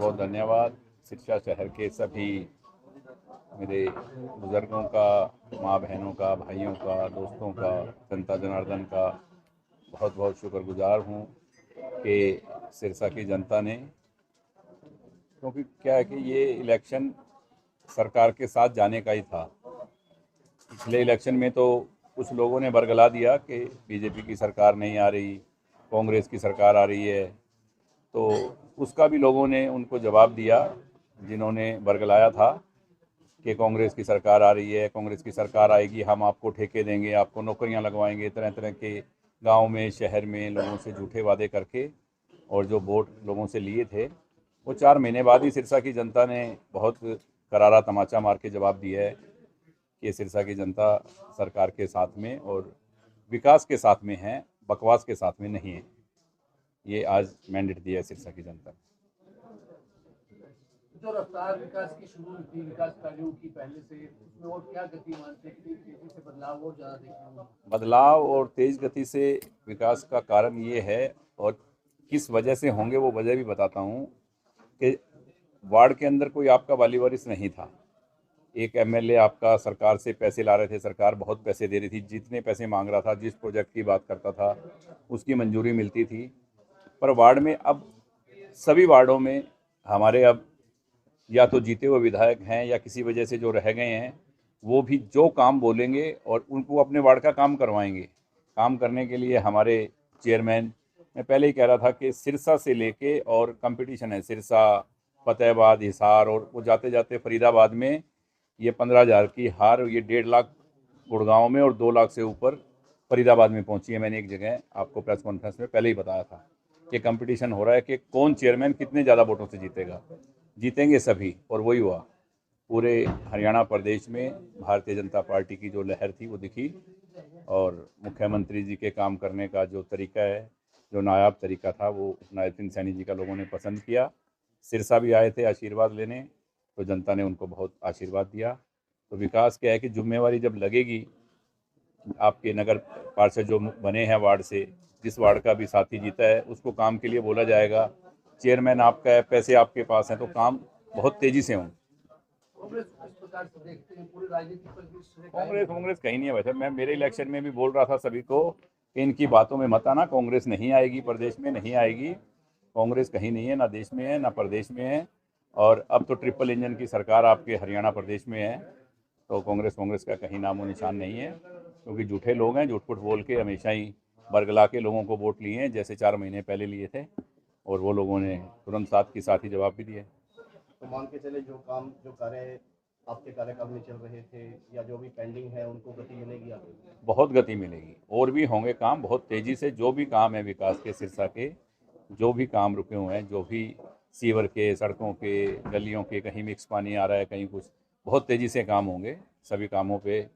बहुत धन्यवाद। सिरसा शहर के सभी मेरे बुज़ुर्गों का, माँ बहनों का, भाइयों का, दोस्तों का, जनता जनार्दन का बहुत बहुत शुक्रगुजार हूँ कि सिरसा की जनता ने, क्योंकि क्या है कि ये इलेक्शन सरकार के साथ जाने का ही था। पिछले इलेक्शन में तो कुछ लोगों ने बरगला दिया कि बीजेपी की सरकार नहीं आ रही, कांग्रेस की सरकार आ रही है, तो उसका भी लोगों ने उनको जवाब दिया जिन्होंने बरगलाया था कि कांग्रेस की सरकार आ रही है, कांग्रेस की सरकार आएगी, हम आपको ठेके देंगे, आपको नौकरियां लगवाएंगे, तरह तरह के गांव में शहर में लोगों से झूठे वादे करके और जो वोट लोगों से लिए थे, वो 4 महीने बाद ही सिरसा की जनता ने बहुत करारा तमाचा मार के जवाब दिया है कि सिरसा की जनता सरकार के साथ में और विकास के साथ में है, बकवास के साथ में नहीं है। ये आज मैंडेट दिया है सिरसा की जनता। जो रफ्तार विकास की शुरू हुई थी, विकास कार्यों की पहले से, उसमें और क्या गति मानते हैं कि तेजी से बदलाव और ज़्यादा देखने को मिला? बदलाव और तेज गति से विकास का कारण ये है, और किस वजह से होंगे वो वजह भी बताता हूँ, कि वार्ड के अंदर कोई आपका वाली वारिस नहीं था। एक एमएलए आपका सरकार से पैसे ला रहे थे, सरकार बहुत पैसे दे रही थी, जितने पैसे मांग रहा था, जिस प्रोजेक्ट की बात करता था उसकी मंजूरी मिलती थी। पर वार्ड में अब सभी वार्डों में हमारे अब या तो जीते हुए विधायक हैं या किसी वजह से जो रह गए हैं, वो भी जो काम बोलेंगे और उनको अपने वार्ड का काम करवाएंगे। काम करने के लिए हमारे चेयरमैन, मैं पहले ही कह रहा था कि सिरसा से लेके और कंपटीशन है, सिरसा, फतेहाबाद, हिसार, और वो जाते जाते फरीदाबाद में ये 15,000 की हार, ये 1.5 लाख गुड़गांव में और 2 लाख से ऊपर फरीदाबाद में पहुंची है। मैंने एक जगह आपको प्रेस कॉन्फ्रेंस में पहले ही बताया था कि कंपटीशन हो रहा है कि कौन चेयरमैन कितने ज़्यादा वोटों से जीतेगा। जीतेंगे सभी, और वही हुआ। पूरे हरियाणा प्रदेश में भारतीय जनता पार्टी की जो लहर थी वो दिखी, और मुख्यमंत्री जी के काम करने का जो तरीका है, जो नायाब तरीका था, वो नायब सिंह सैनी जी का लोगों ने पसंद किया। सिरसा भी आए थे आशीर्वाद लेने, तो जनता ने उनको बहुत आशीर्वाद दिया। तो विकास क्या है कि जिम्मेवारी जब लगेगी, आपके नगर पार्षद जो बने हैं वार्ड से, जिस वार्ड का भी साथी जीता है उसको काम के लिए बोला जाएगा, चेयरमैन आपका है, पैसे आपके पास हैं, तो काम बहुत तेज़ी से होंगे। कांग्रेस को किस प्रकार से देखते हैं? पूरे राजनीतिक परिदृश्य कायम कांग्रेस हो गया। कांग्रेस कहीं नहीं है। वैसे मैं मेरे इलेक्शन में भी बोल रहा था सभी को कि इनकी बातों में मत आना, कांग्रेस नहीं आएगी, प्रदेश में नहीं आएगी। कांग्रेस कहीं नहीं है, ना देश में है ना प्रदेश में है। और अब तो ट्रिपल इंजन की सरकार आपके हरियाणा प्रदेश में है, तो कांग्रेस कांग्रेस का कहीं नामो निशान नहीं है, क्योंकि झूठे लोग हैं, झूठ फूट बोल के हमेशा ही बरगला के लोगों को वोट लिए हैं, जैसे 4 महीने पहले लिए थे, और वो लोगों ने तुरंत साथ की साथ ही जवाब भी दिए। तो मान के चले जो काम जो कार्य आपके कार्यकाल में चल रहे थे या जो भी पेंडिंग है उनको गति मिलेगी आपको? बहुत गति मिलेगी, और भी होंगे काम बहुत तेज़ी से। जो भी काम है विकास के, सिरसा के जो भी काम रुके हुए हैं, जो भी सीवर के, सड़कों के, गलियों के, कहीं मिक्स पानी आ रहा है, कहीं कुछ, बहुत तेज़ी से काम होंगे। सभी कामों पे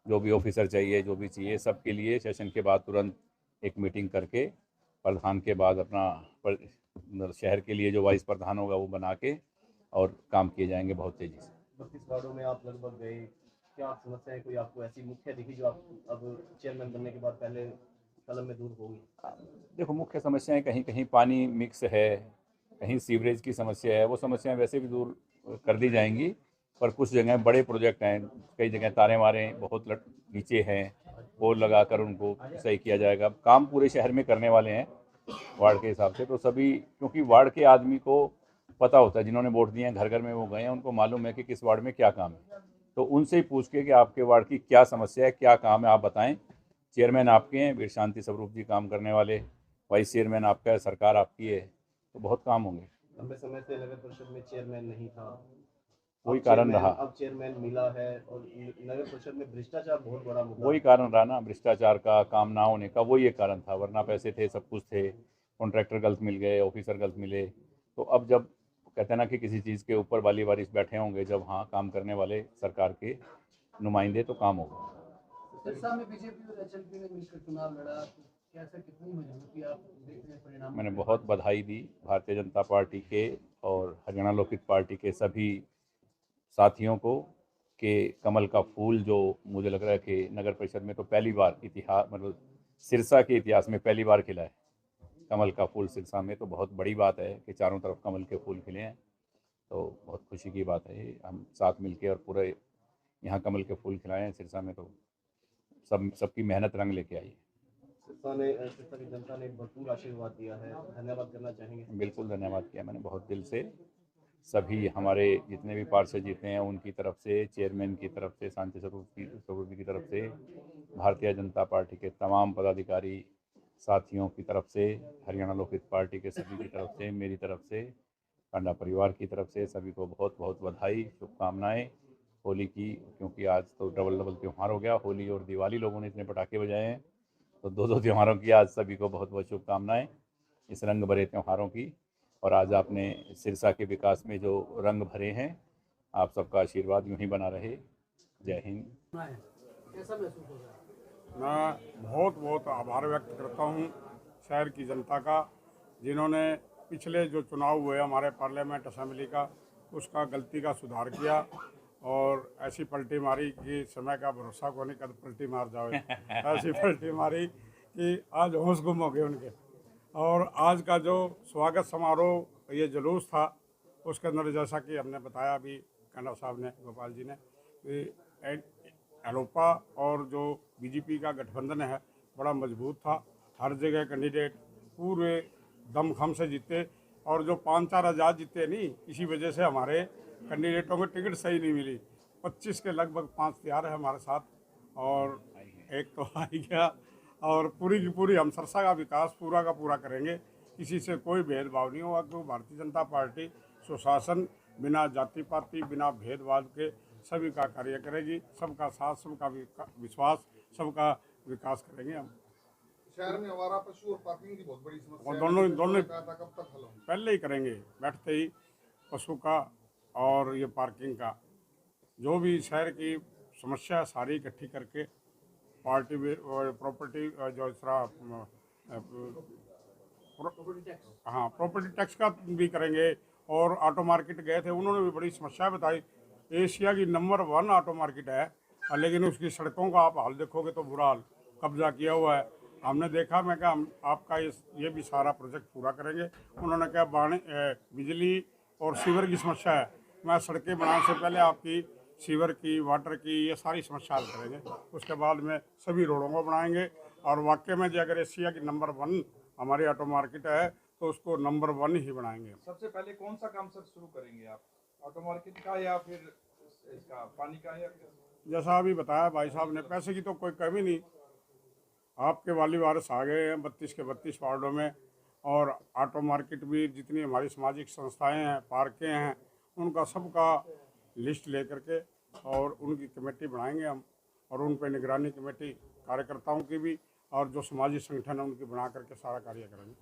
जो भी ऑफिसर चाहिए, जो भी चाहिए, सबके लिए सेशन के बाद तुरंत एक मीटिंग करके प्रधान के बाद अपना शहर के लिए जो वाइस प्रधान होगा वो बना के, और काम किए जाएंगे बहुत तेज़ी से। 32 वार्डों में आप लगभग गए, क्या समस्याएं कोई आपको ऐसी मुख्य दिखी जो आप अब चेयरमैन बनने के बाद पहले कलम में दूर होगी? देखो, मुख्य समस्याएं कहीं कहीं पानी मिक्स है, कहीं सीवरेज की समस्या है, वो समस्याएं वैसे भी दूर कर दी जाएंगी। पर कुछ जगह बड़े प्रोजेक्ट हैं, कई जगह तारे मारे बहुत नीचे हैं, पोल लगाकर उनको सही किया जाएगा। काम पूरे शहर में करने वाले हैं वार्ड के हिसाब से, तो सभी, क्योंकि वार्ड के आदमी को पता होता है, जिन्होंने वोट दिए हैं, घर घर में वो गए हैं, उनको मालूम है कि किस वार्ड में क्या काम है। तो उनसे ही पूछ के कि आपके वार्ड की क्या समस्या है, क्या काम है, आप बताएं। चेयरमैन आपके हैं, वीर शांति स्वरूप जी काम करने वाले, वाइस चेयरमैन आपका है, सरकार आपकी है, तो बहुत काम होंगे। लंबे समय से नगर परिषद में चेयरमैन नहीं था, वही कारण रहा। अब चेयरमैन मिला है और नगर परिषद में भ्रष्टाचार बहुत बड़ा मुद्दा वही है। कारण रहा ना, भ्रष्टाचार का, काम ना होने का, वही एक कारण था। वरना पैसे थे, सब कुछ थे, कॉन्ट्रैक्टर गलत मिल गए, ऑफिसर गलत मिले। तो अब जब कहते हैं ना कि किसी चीज़ के ऊपर वाली वारिस बैठे होंगे, जब हाँ काम करने वाले सरकार के नुमाइंदे, तो काम होगा। सिरसा में बीजेपी और एचएलपी ने मिलकर चुनाव लड़ा, तो कैसे, कितनी मजबूती आप देख रहे हैं परिणाम मैंने के बहुत बाद? बधाई दी भारतीय जनता पार्टी के और हरियाणा लोकहित पार्टी के सभी साथियों को, कि कमल का फूल जो मुझे लग रहा है कि नगर परिषद में तो पहली बार इतिहास, मतलब सिरसा के इतिहास में पहली बार खिला है कमल का फूल सिरसा में, तो बहुत बड़ी बात है कि चारों तरफ कमल के फूल खिले हैं। तो बहुत खुशी की बात है। हम साथ मिलके और पूरे यहाँ कमल के फूल खिलाए हैं सिरसा में, तो सबकी मेहनत रंग लेके आई है। सिरसा की जनता ने भरपूर आशीर्वाद दिया है, धन्यवाद करना चाहेंगे? बिल्कुल धन्यवाद किया मैंने बहुत दिल से। सभी हमारे जितने भी पार्षद जीते हैं उनकी तरफ से, चेयरमैन की तरफ से, शांति स्वरूप की तरफ से, भारतीय जनता पार्टी के तमाम पदाधिकारी साथियों की तरफ से, हरियाणा लोकहित पार्टी के सभी की तरफ से, मेरी तरफ से, कांडा परिवार की तरफ से सभी को बहुत बहुत बधाई, शुभकामनाएं होली की। क्योंकि आज तो डबल त्यौहार हो गया, होली और दिवाली, लोगों ने इतने पटाखे बजाए हैं, तो दो त्योहारों की आज सभी को बहुत बहुत शुभकामनाएं इस रंग भरे त्योहारों की। और आज आपने सिरसा के विकास में जो रंग भरे हैं, आप सबका आशीर्वाद यूं ही बना रहे। जय हिंद। कैसा महसूस हो रहा है? मैं बहुत बहुत आभार व्यक्त करता हूं शहर की जनता का, जिन्होंने पिछले जो चुनाव हुए हमारे पार्लियामेंट असेंबली का, उसका गलती का सुधार किया और ऐसी पलटी मारी कि समय का भरोसा को नहीं, कद पलटी मार जाए ऐसी पलटी मारी कि आज होश गुम हो गए उनके। और आज का जो स्वागत समारोह, ये जुलूस था, उसके अंदर जैसा कि हमने बताया अभी कांडा साहब ने, गोपाल जी ने, कि एलोपा और जो बीजेपी का गठबंधन है बड़ा मजबूत था। हर जगह कैंडिडेट पूरे दमखम से जीते, और जो 5-4 आज़ाद जीते नहीं, इसी वजह से हमारे कैंडिडेटों को टिकट सही नहीं मिली। 25 के लगभग 5 तैयार है हमारे साथ, और एक तो आ ही गया। और पूरी की पूरी हम सिरसा का विकास पूरा का पूरा करेंगे, किसी से कोई भेदभाव नहीं होगा। क्योंकि भारतीय जनता पार्टी सुशासन, बिना जाति पाति, बिना भेदभाव के सभी का कार्य करेगी, सबका साथ, सबका विश्वास, सबका विकास करेंगे हम। शहर में आवारा पशु और पार्किंग की बहुत बड़ी समस्या और दोनों कब तक हल होंगे? पहले ही करेंगे, बैठते ही पशु का और ये पार्किंग का, जो भी शहर की समस्या सारी इकट्ठी करके पार्टी प्रॉपर्टी जो इस तरह प्रॉपर्टी टैक्स का भी करेंगे। और ऑटो मार्केट गए थे, उन्होंने भी बड़ी समस्या बताई। एशिया की नंबर 1 ऑटो मार्केट है, लेकिन उसकी सड़कों का आप हाल देखोगे तो बुरा हाल, कब्जा किया हुआ है। हमने देखा, मैं कहा हम आपका ये भी सारा प्रोजेक्ट पूरा करेंगे। उन्होंने कहा बिजली और सीवर की समस्या है, मैं सड़कें बनाने से पहले आपकी सीवर की, वाटर की, ये सारी समस्या हल करेंगे। उसके बाद में सभी रोडों को बनाएंगे। और वाकई में जो अगर एशिया की नंबर 1 हमारी ऑटो मार्केट है, तो उसको नंबर 1 ही बनाएंगे। सबसे पहले कौन सा काम सर शुरू करेंगे आप, ऑटो मार्केट का या फिर इसका पानी का, या जैसा अभी बताया भाई साहब ने, पैसे की तो कोई कमी नहीं। आपके वाली वारिस आ गए हैं 32 के 32 वार्डों में। और ऑटो मार्केट भी, जितनी हमारी सामाजिक संस्थाएं हैं, पार्कें हैं, उनका सबका लिस्ट लेकर के और उनकी कमेटी बनाएंगे हम, और उन पर निगरानी कमेटी कार्यकर्ताओं की भी, और जो सामाजिक संगठन है उनकी बना करके सारा कार्य करेंगे।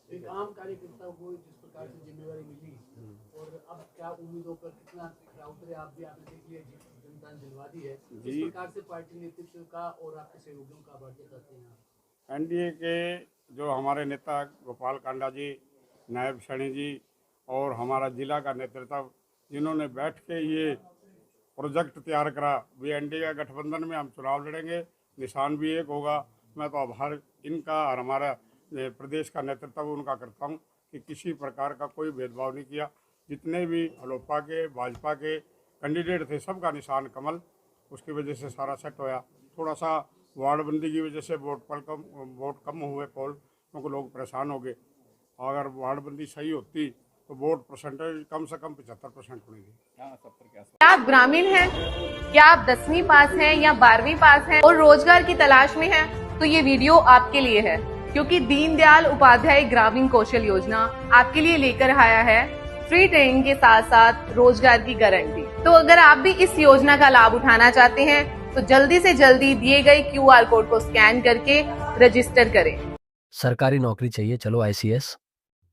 एक आम कार्यकर्ताओं को जिस प्रकार से जिम्मेवारी मिली, और अब क्या उम्मीदों पर कितना उतरे, आप भी आपने देख लिया, जनता ने दिलवा दी है। इस प्रकार से पार्टी नेतृत्व का और आपके सहयोगियों का आभार जताते हैं। एनडीए के जो हमारे नेता गोपाल कांडा जी, नायब सैनी जी, और हमारा जिला का नेतृत्व, जिन्होंने बैठ के ये प्रोजेक्ट तैयार करा, भी एनडीए का गठबंधन में हम चुनाव लड़ेंगे, निशान भी एक होगा। मैं तो आभार इनका और हमारा प्रदेश का नेतृत्व उनका करता हूं कि किसी प्रकार का कोई भेदभाव नहीं किया। जितने भी अलोपा के, भाजपा के कैंडिडेट थे, सबका निशान कमल, उसकी वजह से सारा सेट होया। थोड़ा सा वार्डबंदी की वजह से वोट कम हुए पोल, क्योंकि लोग परेशान हो गए। अगर वार्डबंदी सही होती तो वोट परसेंटेज कम से कम 75% होनी थी। क्या आप ग्रामीण हैं? क्या आप 10वीं पास हैं या 12वीं पास हैं और रोजगार की तलाश में हैं? तो ये वीडियो आपके लिए है, क्योंकि दीनदयाल उपाध्याय ग्रामीण कौशल योजना आपके लिए लेकर आया है फ्री ट्रेनिंग के साथ साथ रोजगार की गारंटी। तो अगर आप भी इस योजना का लाभ उठाना चाहते हैं, तो जल्दी से जल्दी दिए गए QR कोड को स्कैन करके रजिस्टर करें। सरकारी नौकरी चाहिए, चलो ICS।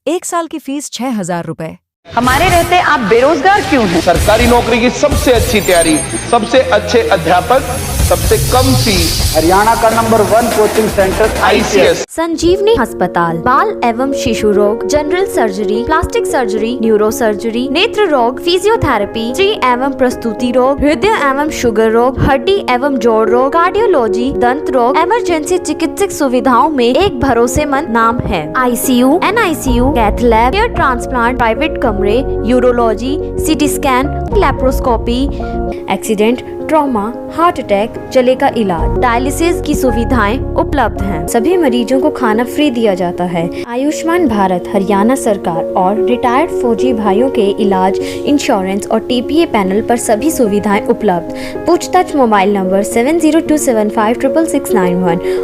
1 साल की फीस 6,000 रुपए। हमारे रहते आप बेरोजगार क्यों हैं? सरकारी नौकरी की सबसे अच्छी तैयारी, सबसे अच्छे अध्यापक सबसे कम फीस, हरियाणा का नंबर 1 कोचिंग सेंटर ICS। संजीवनी अस्पताल, बाल एवं शिशु रोग, general surgery, plastic surgery, neuro surgery, नेत्र रोग, फिजियोथेरेपी, स्त्री एवं प्रसूति रोग, हृदय एवं शुगर रोग, हड्डी एवं जोड़ रोग, कार्डियोलॉजी, दंत रोग, इमरजेंसी चिकित्सक सुविधाओं में एक भरोसेमंद नाम है। ICU, NICU, cath lab, hair transplant, private कमरे, urology, CT scan, laparoscopy, accident, trauma, heart attack, जले का इलाज, डायलिसिस की सुविधाएं उपलब्ध हैं। सभी मरीजों को खाना फ्री दिया जाता है। आयुष्मान भारत हरियाणा सरकार और रिटायर्ड फौजी भाइयों के इलाज, इंश्योरेंस और TPA पैनल पर सभी सुविधाएं उपलब्ध। पूछताछ मोबाइल नंबर 7027566691